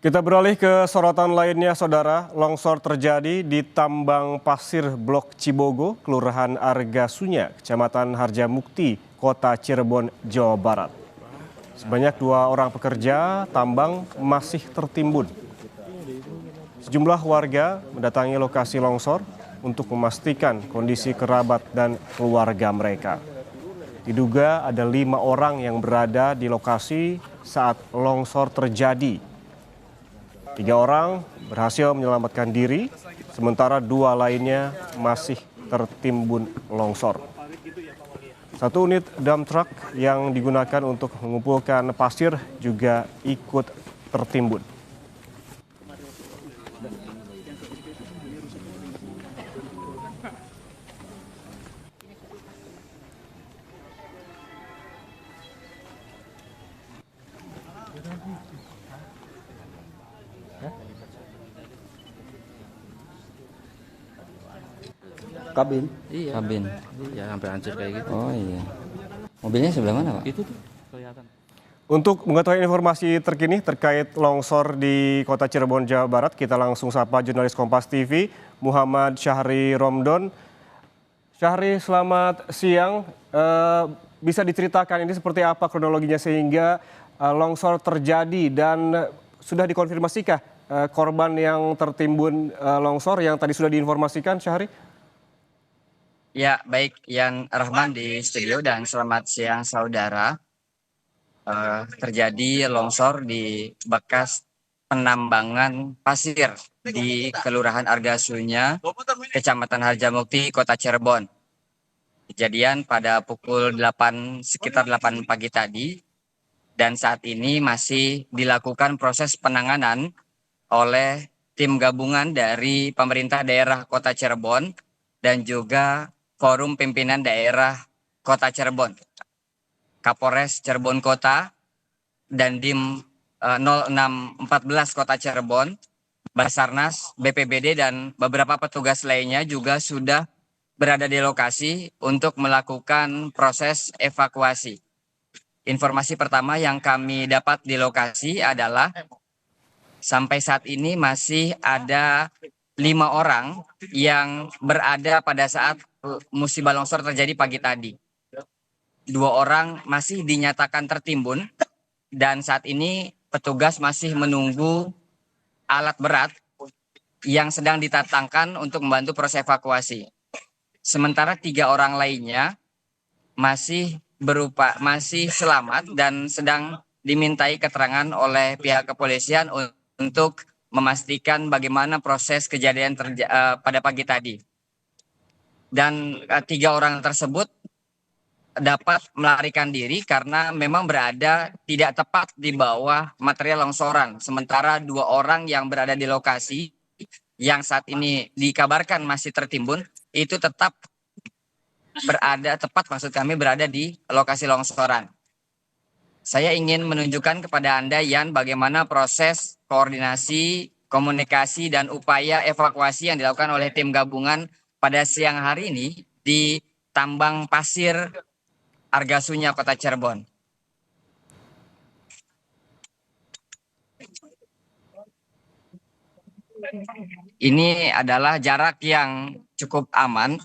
Kita beralih ke sorotan lainnya, Saudara. Longsor terjadi di tambang pasir Blok Cibogo, Kelurahan Argasunya, Kecamatan Harjamukti, Kota Cirebon, Jawa Barat. Sebanyak 2 orang pekerja tambang masih tertimbun. Sejumlah warga mendatangi lokasi longsor untuk memastikan kondisi kerabat dan keluarga mereka. Diduga ada 5 orang yang berada di lokasi saat longsor terjadi. 3 orang berhasil menyelamatkan diri, sementara 2 lainnya masih tertimbun longsor. 1 unit dump truck yang digunakan untuk mengumpulkan pasir juga ikut tertimbun. Kabin? Iya. Kabin. Ya sampai hancur kayak gitu. Oh iya. Mobilnya sebelah mana, Pak? Itu tuh kelihatan. Untuk mengetahui informasi terkini terkait longsor di Kota Cirebon, Jawa Barat, kita langsung sapa jurnalis Kompas TV, Muhammad Syahri Romdon. Syahri, selamat siang. Bisa diceritakan ini seperti apa kronologinya sehingga longsor terjadi dan sudah dikonfirmasikah korban yang tertimbun longsor yang tadi sudah diinformasikan, Syahri? Ya, baik Yan Rahman di studio dan selamat siang saudara. Terjadi longsor di bekas penambangan pasir di Kelurahan Argasunya, Kecamatan Harjamukti, Kota Cirebon. Kejadian pada pukul 8, sekitar 8 pagi tadi, dan saat ini masih dilakukan proses penanganan oleh tim gabungan dari pemerintah daerah Kota Cirebon dan juga Forum Pimpinan Daerah Kota Cirebon, Kapolres Cirebon Kota, dan Dim 0614 Kota Cirebon, Basarnas, BPBD, dan beberapa petugas lainnya juga sudah berada di lokasi untuk melakukan proses evakuasi. Informasi pertama yang kami dapat di lokasi adalah sampai saat ini masih ada 5 orang yang berada pada saat musibah longsor terjadi pagi tadi. 2 orang masih dinyatakan tertimbun dan saat ini petugas masih menunggu alat berat yang sedang didatangkan untuk membantu proses evakuasi. Sementara 3 orang lainnya masih selamat dan sedang dimintai keterangan oleh pihak kepolisian untuk memastikan bagaimana proses kejadian pada pagi tadi. Dan 3 orang tersebut dapat melarikan diri karena memang berada tidak tepat di bawah material longsoran. Sementara 2 orang yang berada di lokasi yang saat ini dikabarkan masih tertimbun itu tetap berada di lokasi longsoran. Saya ingin menunjukkan kepada Anda, Yan, bagaimana proses koordinasi, komunikasi, dan upaya evakuasi yang dilakukan oleh tim gabungan pada siang hari ini di tambang pasir Argasunya, Kota Cirebon. Ini adalah jarak yang cukup aman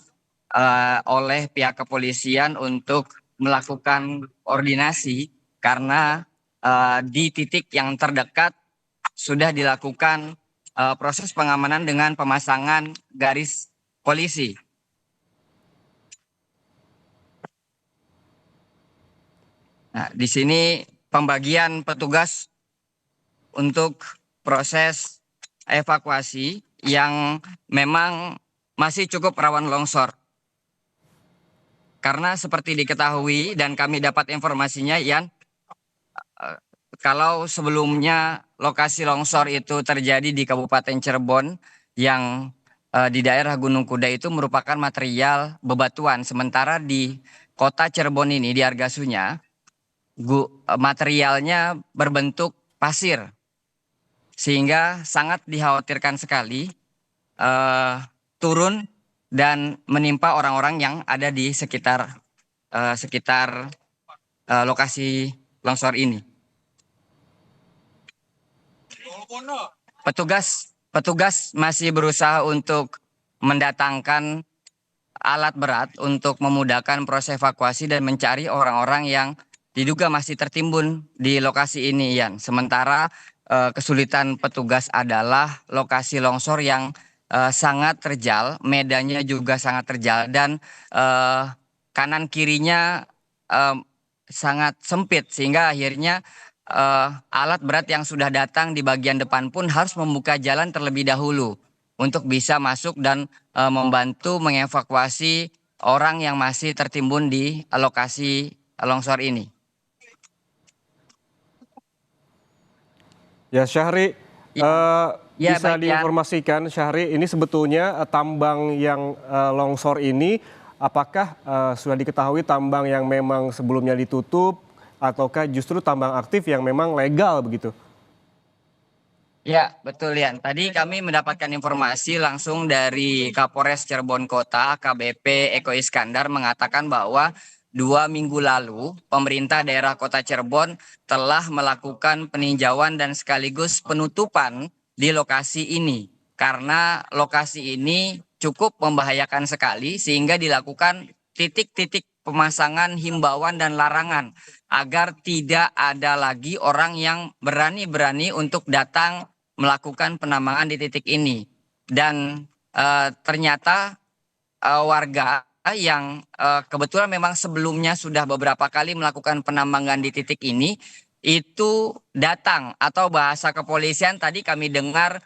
oleh pihak kepolisian untuk melakukan koordinasi karena di titik yang terdekat sudah dilakukan proses pengamanan dengan pemasangan garis polisi. Nah, di sini pembagian petugas untuk proses evakuasi yang memang masih cukup rawan longsor. Karena seperti diketahui dan kami dapat informasinya, Yan, kalau sebelumnya lokasi longsor itu terjadi di Kabupaten Cirebon yang di daerah Gunung Kuda itu merupakan material bebatuan. Sementara di Kota Cirebon ini, di Argasunya, materialnya berbentuk pasir. Sehingga sangat dikhawatirkan sekali turun dan menimpa orang-orang yang ada di sekitar lokasi longsor ini. Petugas masih berusaha untuk mendatangkan alat berat untuk memudahkan proses evakuasi dan mencari orang-orang yang diduga masih tertimbun di lokasi ini, Ian. Sementara kesulitan petugas adalah lokasi longsor yang sangat terjal, medannya juga sangat terjal dan kanan kirinya sangat sempit sehingga akhirnya alat berat yang sudah datang di bagian depan pun harus membuka jalan terlebih dahulu untuk bisa masuk dan membantu mengevakuasi orang yang masih tertimbun di lokasi longsor ini. Ya Syahri, Ya, bisa baik, Yan. diinformasikan Syahri, ini sebetulnya tambang yang longsor ini apakah sudah diketahui tambang yang memang sebelumnya ditutup ataukah justru tambang aktif yang memang legal begitu? Ya, betul Yan. Tadi kami mendapatkan informasi langsung dari Kapolres Cirebon Kota, AKBP Eko Iskandar mengatakan bahwa 2 minggu lalu pemerintah daerah Kota Cirebon telah melakukan peninjauan dan sekaligus penutupan di lokasi ini. Karena lokasi ini cukup membahayakan sekali sehingga dilakukan titik-titik pemasangan himbauan dan larangan agar tidak ada lagi orang yang berani-berani untuk datang melakukan penambangan di titik ini. Dan ternyata warga yang kebetulan memang sebelumnya sudah beberapa kali melakukan penambangan di titik ini itu datang, atau bahasa kepolisian tadi kami dengar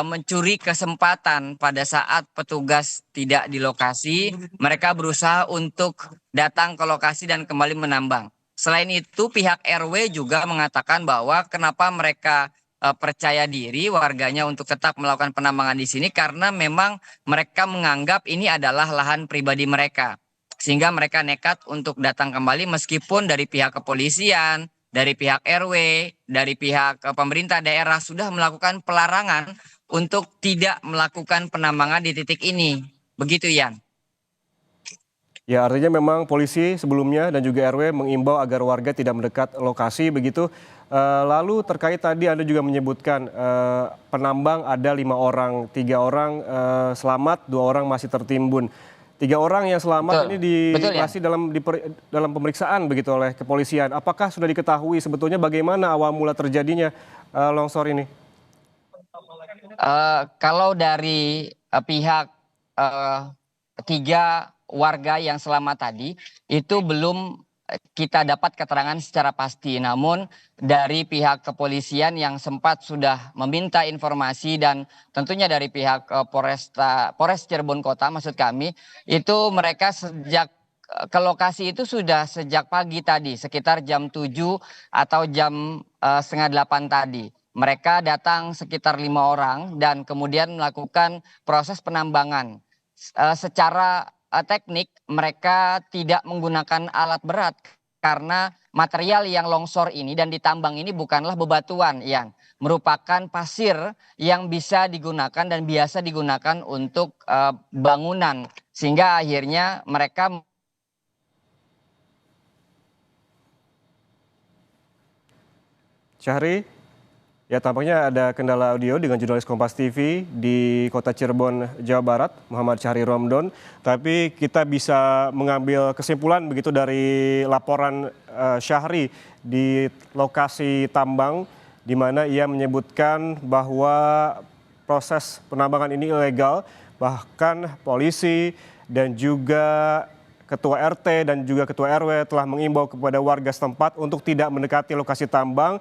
mencuri kesempatan pada saat petugas tidak di lokasi, mereka berusaha untuk datang ke lokasi dan kembali menambang. Selain itu pihak RW juga mengatakan bahwa kenapa mereka percaya diri warganya untuk tetap melakukan penambangan di sini karena memang mereka menganggap ini adalah lahan pribadi mereka. Sehingga mereka nekat untuk datang kembali meskipun dari pihak kepolisian, dari pihak RW, dari pihak pemerintah daerah sudah melakukan pelarangan untuk tidak melakukan penambangan di titik ini. Begitu, Yan. Ya artinya memang polisi sebelumnya dan juga RW mengimbau agar warga tidak mendekat lokasi begitu. Lalu terkait tadi Anda juga menyebutkan penambang ada 5 orang, 3 orang selamat, 2 orang masih tertimbun. 3 orang yang selamat ini masih dalam pemeriksaan begitu oleh kepolisian. Apakah sudah diketahui sebetulnya bagaimana awal mula terjadinya longsor ini? Kalau dari pihak 3 warga yang selamat tadi itu belum kita dapat keterangan secara pasti. Namun dari pihak kepolisian yang sempat sudah meminta informasi dan tentunya dari pihak Polres Cirebon Kota maksud kami, itu mereka sejak ke lokasi itu sudah sejak pagi tadi sekitar jam 7 atau jam setengah 8 tadi. Mereka datang sekitar 5 orang dan kemudian melakukan proses penambangan. Secara teknik mereka tidak menggunakan alat berat karena material yang longsor ini dan ditambang ini bukanlah bebatuan yang merupakan pasir yang bisa digunakan dan biasa digunakan untuk bangunan sehingga akhirnya mereka Syahri, ya tampaknya ada kendala audio dengan jurnalis Kompas TV di Kota Cirebon, Jawa Barat, Muhammad Syahri Romdon. Tapi kita bisa mengambil kesimpulan begitu dari laporan Syahri di lokasi tambang, di mana ia menyebutkan bahwa proses penambangan ini ilegal, bahkan polisi dan juga Ketua RT dan juga Ketua RW telah mengimbau kepada warga setempat untuk tidak mendekati lokasi tambang